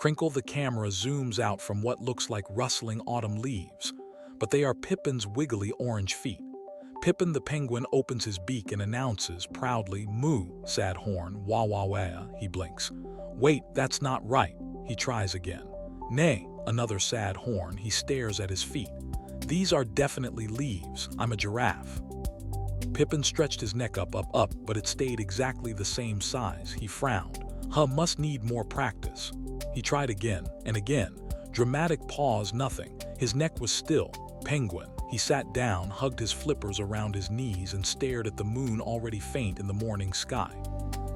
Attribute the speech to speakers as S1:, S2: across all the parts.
S1: Crinkle the camera zooms out from what looks like rustling autumn leaves, but they are Pippin's wiggly orange feet. Pippin the penguin opens his beak and announces proudly, "Moo, sad horn, wah wah wah." He blinks. "Wait, that's not right." He tries again. "Nay," another sad horn. He stares at his feet. "These are definitely leaves. I'm a giraffe." Pippin stretched his neck up, but it stayed exactly the same size. He frowned. Must need more practice." He tried again and again. Dramatic pause, nothing. His neck was still. Penguin. He sat down, hugged his flippers around his knees, and stared at the moon already faint in the morning sky.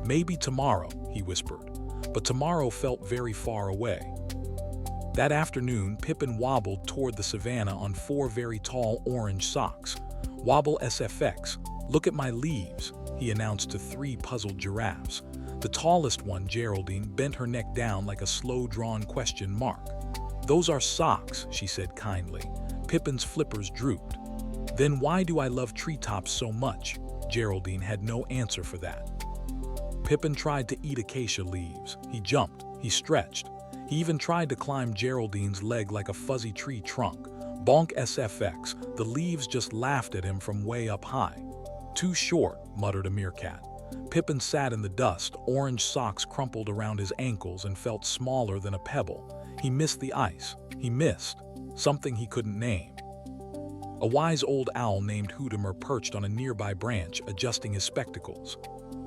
S1: "Maybe tomorrow," he whispered. But tomorrow felt very far away. That afternoon, Pippin wobbled toward the savannah on 4 very tall orange socks. "Wobble SFX, look at my leaves," he announced to 3 puzzled giraffes. The tallest one, Geraldine, bent her neck down like a slow-drawn question mark. "Those are socks," she said kindly. Pippin's flippers drooped. "Then why do I love treetops so much?" Geraldine had no answer for that. Pippin tried to eat acacia leaves. He jumped. He stretched. He even tried to climb Geraldine's leg like a fuzzy tree trunk. Bonk SFX, the leaves just laughed at him from way up high. "Too short," muttered a meerkat. Pippin sat in the dust, orange socks crumpled around his ankles and felt smaller than a pebble. He missed the ice. He missed something he couldn't name. A wise old owl named Hootimer perched on a nearby branch, adjusting his spectacles.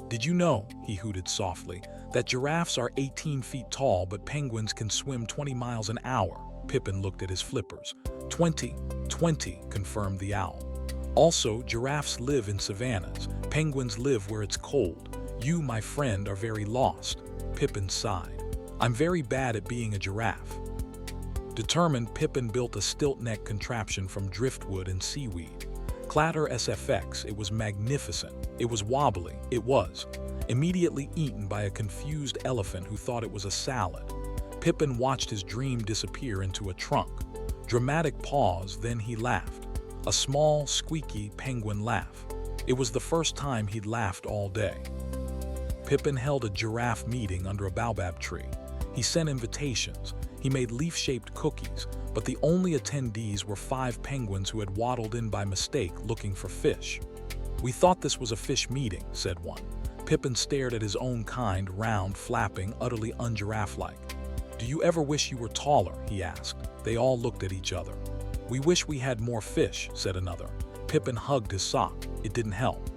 S1: "Did you know," he hooted softly, "that giraffes are 18 feet tall, but penguins can swim 20 miles an hour?" Pippin looked at his flippers. 20, confirmed the owl. "Also, giraffes live in savannas. Penguins live where it's cold. You, my friend, are very lost." Pippin sighed. "I'm very bad at being a giraffe." Determined, Pippin built a stilt-neck contraption from driftwood and seaweed. Clatter SFX, it was magnificent. It was wobbly. It was immediately eaten by a confused elephant who thought it was a salad. Pippin watched his dream disappear into a trunk. Dramatic pause, then he laughed. A small, squeaky penguin laugh. It was the first time he'd laughed all day. Pippin held a giraffe meeting under a baobab tree. He sent invitations. He made leaf-shaped cookies, but the only attendees were 5 penguins who had waddled in by mistake looking for fish. "We thought this was a fish meeting," said one. Pippin stared at his own kind, round, flapping, utterly un-giraffe-like. "Do you ever wish you were taller?" he asked. They all looked at each other. "We wish we had more fish," said another. Pippin hugged his sock. It didn't help.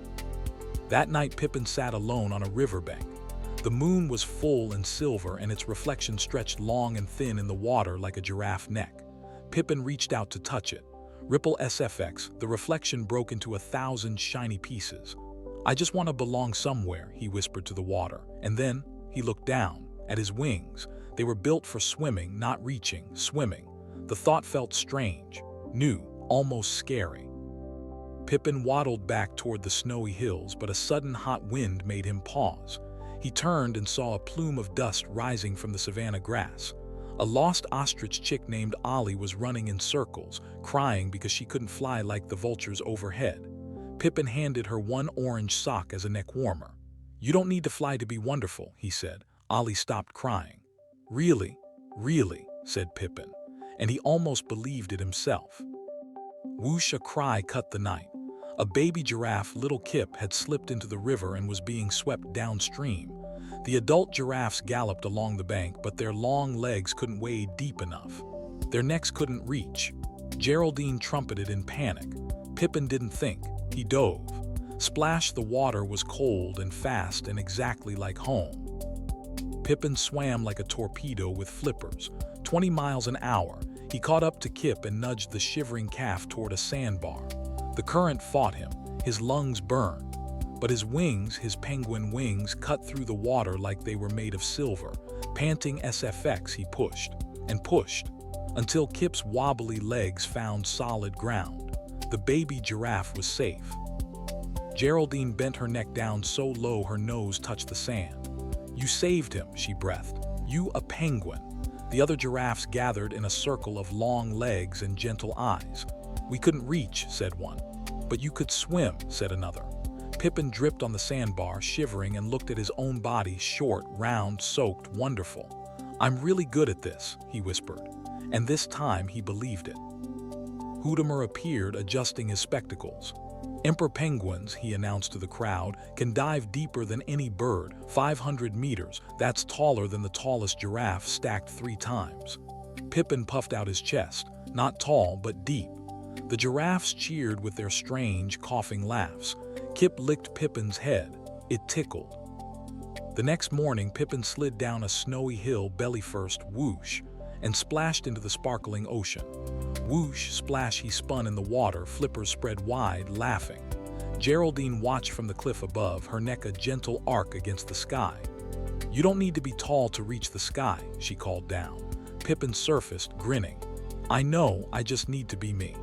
S1: That night, Pippin sat alone on a riverbank. The moon was full and silver, and its reflection stretched long and thin in the water like a giraffe neck. Pippin reached out to touch it. Ripple SFX, the reflection broke into 1,000 shiny pieces. "I just want to belong somewhere," he whispered to the water. And then he looked down at his wings. They were built for swimming, not reaching, swimming. The thought felt strange, new, almost scary. Pippin waddled back toward the snowy hills, but a sudden hot wind made him pause. He turned and saw a plume of dust rising from the savanna grass. A lost ostrich chick named Ollie was running in circles, crying because she couldn't fly like the vultures overhead. Pippin handed her 1 orange sock as a neck warmer. "You don't need to fly to be wonderful," he said. Ollie stopped crying. Really," said Pippin, and he almost believed it himself. Whoosh, a cry cut the night. A baby giraffe, little Kip, had slipped into the river and was being swept downstream. The adult giraffes galloped along the bank, but their long legs couldn't wade deep enough. Their necks couldn't reach. Geraldine trumpeted in panic. Pippin didn't think. He dove. Splash, the water was cold and fast and exactly like home. Pippin swam like a torpedo with flippers, 20 miles an hour. He caught up to Kip and nudged the shivering calf toward a sandbar. The current fought him. His lungs burned. But his wings, his penguin wings, cut through the water like they were made of silver. Panting SFX, he pushed and pushed until Kip's wobbly legs found solid ground. The baby giraffe was safe. Geraldine bent her neck down so low her nose touched the sand. "You saved him," she breathed. "You, a penguin." The other giraffes gathered in a circle of long legs and gentle eyes. "We couldn't reach," said one. "But you could swim," said another. Pippin dripped on the sandbar, shivering, and looked at his own body, short, round, soaked, wonderful. "I'm really good at this," he whispered, and this time he believed it. Hootmer appeared, adjusting his spectacles. "Emperor penguins," he announced to the crowd, "can dive deeper than any bird, 500 meters. That's taller than the tallest giraffe stacked 3 times. Pippin puffed out his chest, not tall but deep. The giraffes cheered with their strange, coughing laughs. Kip licked Pippin's head. It tickled. The next morning, Pippin slid down a snowy hill belly first, whoosh, and splashed into the sparkling ocean. Whoosh, splash, he spun in the water, flippers spread wide, laughing. Geraldine watched from the cliff above, her neck a gentle arc against the sky. "You don't need to be tall to reach the sky," she called down. Pippin surfaced, grinning. "I know, I just need to be me."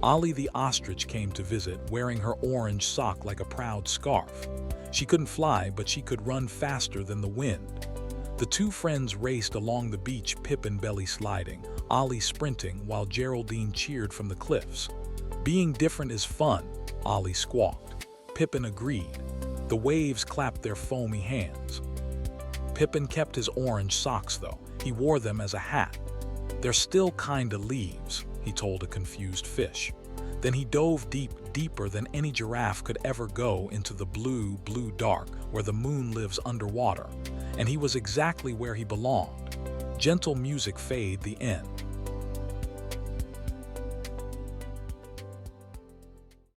S1: Ollie the ostrich came to visit, wearing her orange sock like a proud scarf. She couldn't fly, but she could run faster than the wind. The two friends raced along the beach, Pippin belly sliding, Ollie sprinting, while Geraldine cheered from the cliffs. "Being different is fun," Ollie squawked. Pippin agreed. The waves clapped their foamy hands. Pippin kept his orange socks, though. He wore them as a hat. "They're still kinda leaves," he told a confused fish. Then he dove deeper than any giraffe could ever go, into the blue, blue dark, where the moon lives underwater. And he was exactly where he belonged. Gentle music fade the end.